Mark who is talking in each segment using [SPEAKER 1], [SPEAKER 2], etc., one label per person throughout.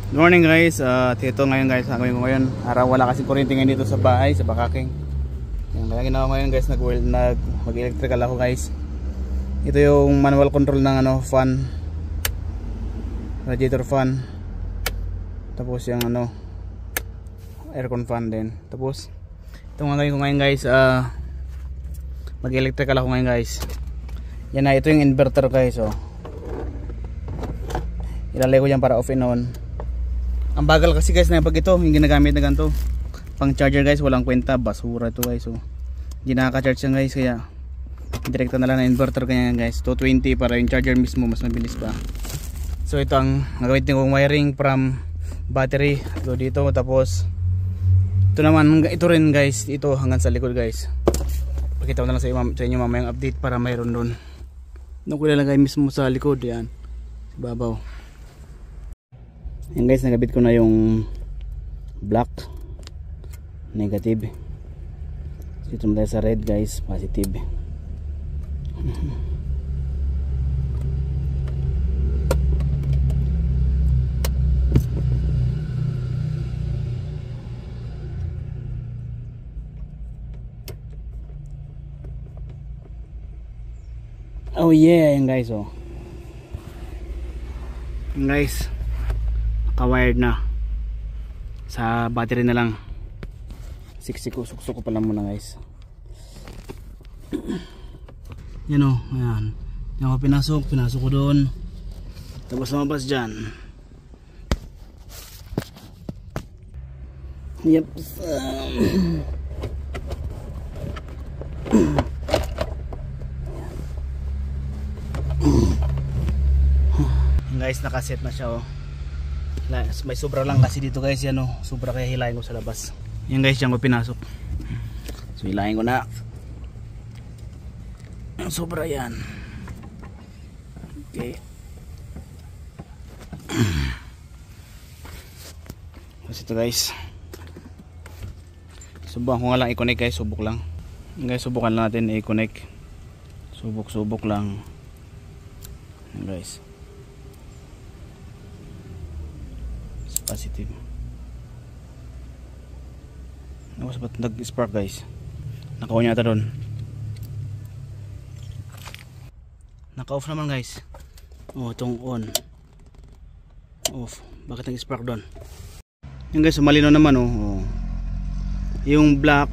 [SPEAKER 1] Good morning guys, ito ngayon guys, gagawin ko ngayon. Araw wala kasi kuryente ngayon dito sa bahay, sa Bakaking. Kaya ginawa ngayon guys, mag-electrical ako guys. Ito yung manual control ng fan, radiator fan. Tapos yung aircon fan din. Tapos ito nga gagawin ko ngayon guys, mag-electrical ako ngayon guys. Yan na, ito yung inverter guys. Ilalagay ko yan para off and on. Ang bagal kasi guys na pag ito yung ginagamit na ganito pang charger guys, walang kwenta, basura ito guys. Hindi nakaka-charge yan guys, kaya direkta na lang na inverter kanya guys, 220 para yung charger mismo mas mabilis pa. So ito ang gagamitin kong wiring from battery ito dito, tapos ito naman, ito rin guys, ito hanggang sa likod guys. Pakita ko na lang sa inyo mamayang update para mayroon doon. Doon ko ilalagay mismo sa likod, yan sa babaw. Yan guys, nagabit ko na yung black negative. Dito mo tayo sa red guys, positive. Oh yeah, yan guys. Yan guys, ka-wired na sa battery na lang. Suksok ko pala muna guys. Yan ayan. Yan ako pinasok ko doon. Tapos lumabas dyan. Yep. Guys, nakaset na siya may sobra lang kasi dito guys, yan sobra, kaya hilahin ko sa labas. Yan guys, yan ko pinasok. So hilahin ko na ang sobra yan. Okay. Tapos ito guys, subukan ko nga lang i-connect guys, subok lang. Guys, subukan lang natin i-connect. Subok lang. Yan guys, positive. Ba't nag-spark guys? Naka-on yata doon. Naka-off naman guys. Itong on. Off. Bakit nag-spark doon? Yung guys, malinaw naman Yung black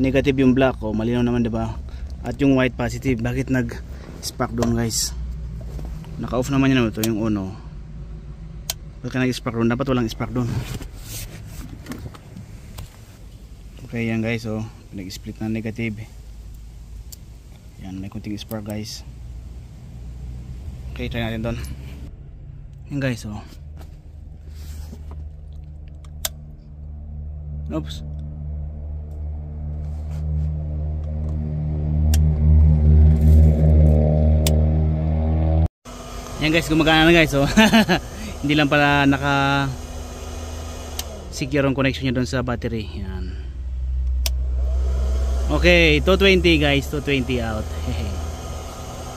[SPEAKER 1] negative, yung black malinaw naman, 'di ba? At yung white positive. Bakit nag-spark doon guys? Naka-off naman yan ito yung on. Bakit nag-spark doon? Dapat walang spark doon. Okay, yan guys, pinag-split na negative. Yan, may kunting spark guys. Okay, try natin doon. Yan guys, oops. Yan guys, gumagana na guys, hindi lang pala naka secure ang connection niya doon sa battery. Yan. Okay, 220 guys, 220 out.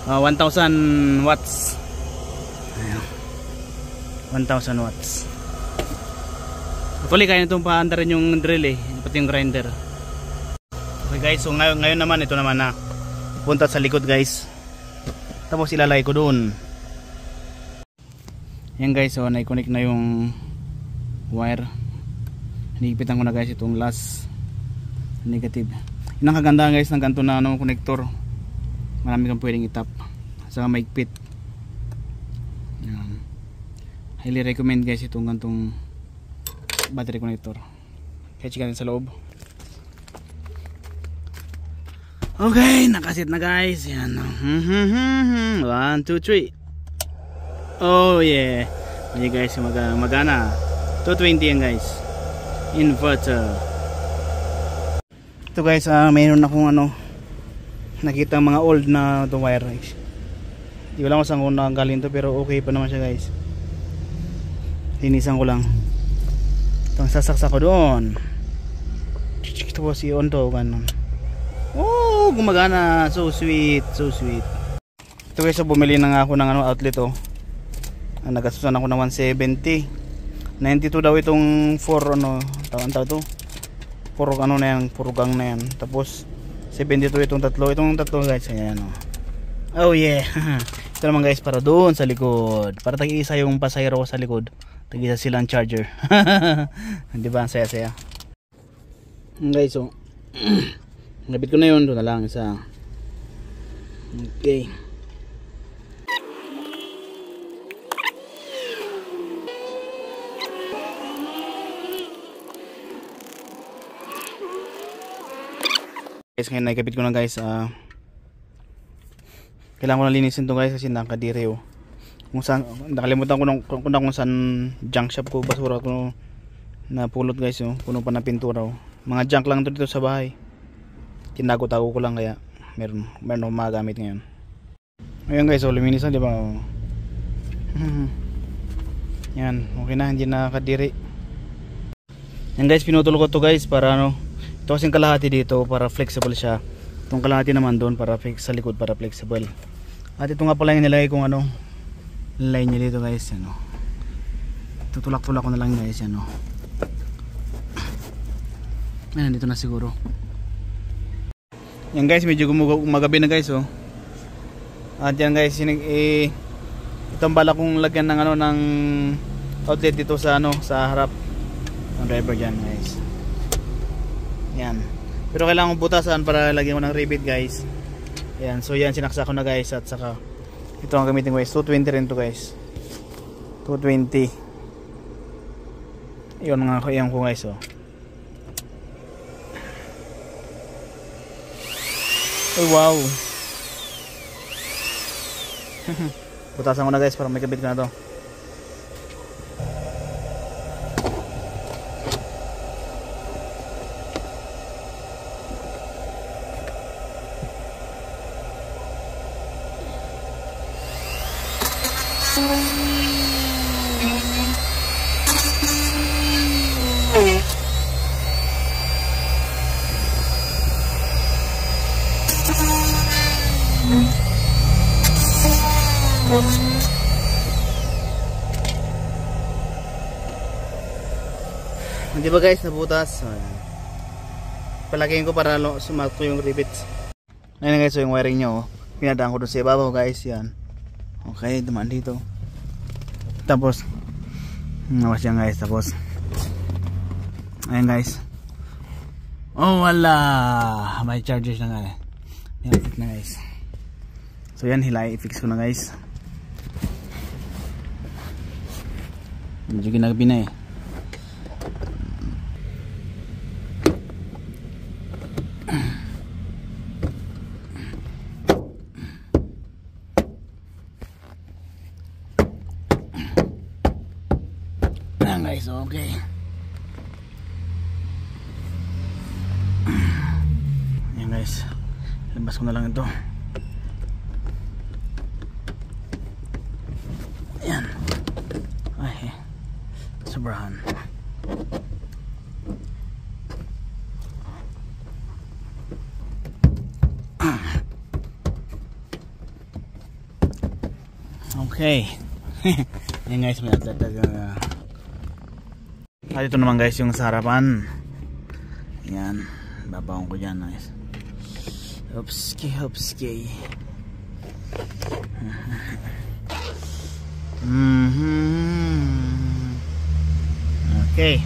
[SPEAKER 1] 1000 watts. 1000 watts. Actually, kaya nitong paandarin yung drill pati yung grinder. Okay guys, so ngayon naman, ito naman na punta sa likod guys. Tapos ilalagay ko doon. Yan guys, na-connect na yung wire. Hinigipitan ko na guys itong last negative. Yun ang kagandahan guys ng ganito na connector. Marami kang pwedeng itap. Saka maigpit. Yan. Highly recommend guys itong gantong battery connector. Kaya check natin sa loob. Okay, nakasit na guys. Yan. 1, 2, 3. Oh yeah. Yan guys, magana. 220 yan guys. Inverter. Ito guys, mayroon akong nakita mga old na wire. Hindi ko lang kung saan ko nagaling to, pero okay pa naman siya guys. Linisan ko lang. Itong sasaksak ko doon. Ito po si on to, ganun. Oh, gumagana. So sweet, so sweet. Ito guys, bumili na nga ako ng outlet nagastusan ako ng 170. 92 daw itong 4 ano tawag to, puro ano na yan, puro gang na yan. Tapos 72 itong tatlo guys. Ayan oh yeah. Ito naman guys para doon sa likod, para tag-isa yung pasahero sa likod, tag-isa silang charger. Di ba ang saya-saya guys. So nabit ko na yun, doon na lang isa. Okay. Guys, ngayon nakikabit ko na guys. Kailangan ko na linisin to guys kasi nakadiri oh. Kung saan, nakalimutan ko kung saan junk shop ko, basura ko napulot guys oh. Puno pa na pintura oh. Mga junk lang dito sa bahay. Tinago-tago ko lang kaya meron akong magamit ngayon. Ayan guys, oh, luminis na, di ba? Oh. Yan, okay na, hindi nakadiri. Yan guys, pinutol ko to guys para ano, ito kasing kalahati dito para flexible siya. Itong kalahati naman doon para sa likod para flexible. At ito nga pala yung nilagay kong ano, line niya dito guys, ano. Tutulak-tulak ko na lang guys, ano. Ayan, dito na siguro. Yan guys, medyo gumagabi na guys oh. At yan guys, itong bala kong lagyan ng ano ng outlet dito sa ano, sa harap ng driver dyan guys. Yan. Pero kailangan kong butasan para lagyan ko ng rivet guys. Yan, so yan sinaksa ko na guys, at saka ito ang gamitin ko guys, 220 rin to guys. 220. Yun nga ko, yan ko guys oh. Oh wow. Butasan ko na guys para may kabit ko na to. Hindi ba guys, nabutas? Palagyan ko para sumakto yung rivets. Ayun guys, so yung wiring nyo, pinadaan ko doon sa ibabaw guys, yan. Okay, dumaan dito. Tapos nawas yan guys, tapos ayun guys. Oh wala, may chargers na nga eh. Pinapit na guys. So yan, hilay, i-fix ko na guys. Medyo ginagabi na eh. Ayan guys, okay. Ayan guys, labas ko na lang ito. Ayan. Ay, sobrahan. Okay. Ayan guys, may atlatag. At ito naman guys yung sa harapan. Ayan, babaon ko dyan guys. Hopski, hopski. Okay.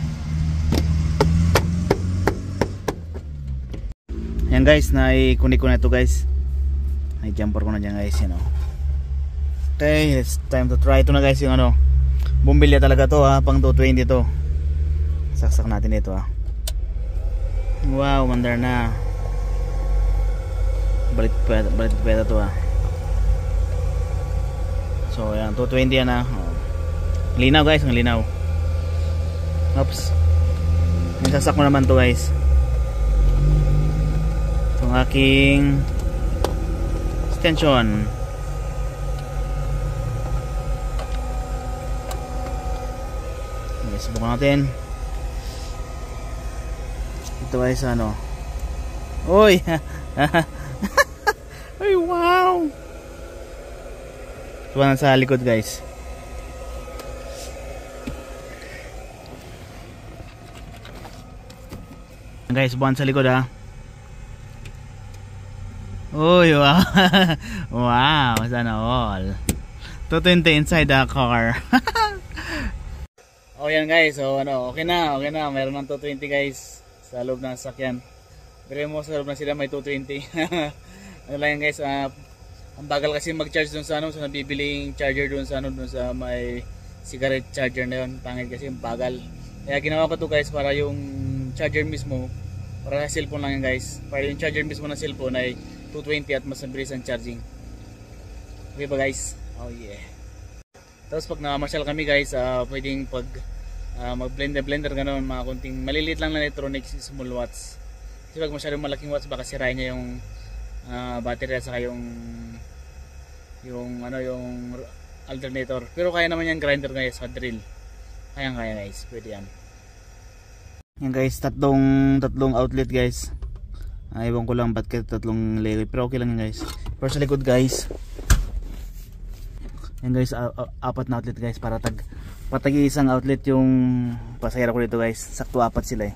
[SPEAKER 1] Ayan guys, naikunik ko na ito guys. Nai-jumper ko na dyan guys, you know. Okay, it's time to try ito na guys yung ano. Bumbilya talaga to ha, pang 220 to. Saksak natin ito ha. Wow, mandar na. Balit pwede to ha. So yan, 220 yan ha. Linaw guys, ang linaw. Oops. Nasasak mo naman to guys. Itong aking extension. Okay, subukan natin. Ito guys, ano. Uy. Ay wow. Ito na sa likod guys. Guys, buwan sa likod ha. Uy, wow. Wow, sana all. 220 inside the car. Oh yan guys, so ano, okay na. Mayroon ng 220 guys sa loob ng sasakyan. Pero mo sa loob na sila may 220. Ano lang yan guys, ang bagal kasi mag-charge dun sa ano, sa nabibiling charger dun sa ano, dun sa may cigarette charger na yun. Pangit kasi yung bagal. Kaya ginawa ko to guys para yung charger mismo, para sa cellphone lang yan guys. Para yung charger mismo ng cellphone ay 220 at mas mabilis ang charging. Okay ba guys? Oh yeah. Tapos pag nakamasyal kami guys, pwedeng pag mag-blender ganoon, mga kunting maliliit lang na electronics, small watts. Kasi pag masyadong malaking watts baka sirain niya yung battery at saka yung alternator. Pero kaya naman yan grinder guys sa drill. Kaya guys, pwede yan. Yan guys, tatlong outlet guys. Ewan ko lang ba't kaya tatlong layer, pero okay lang yan guys. Pero sa likod guys, yan guys, apat na outlet guys, para patag isang outlet yung pasahero ko dito guys. Sakto apat sila eh.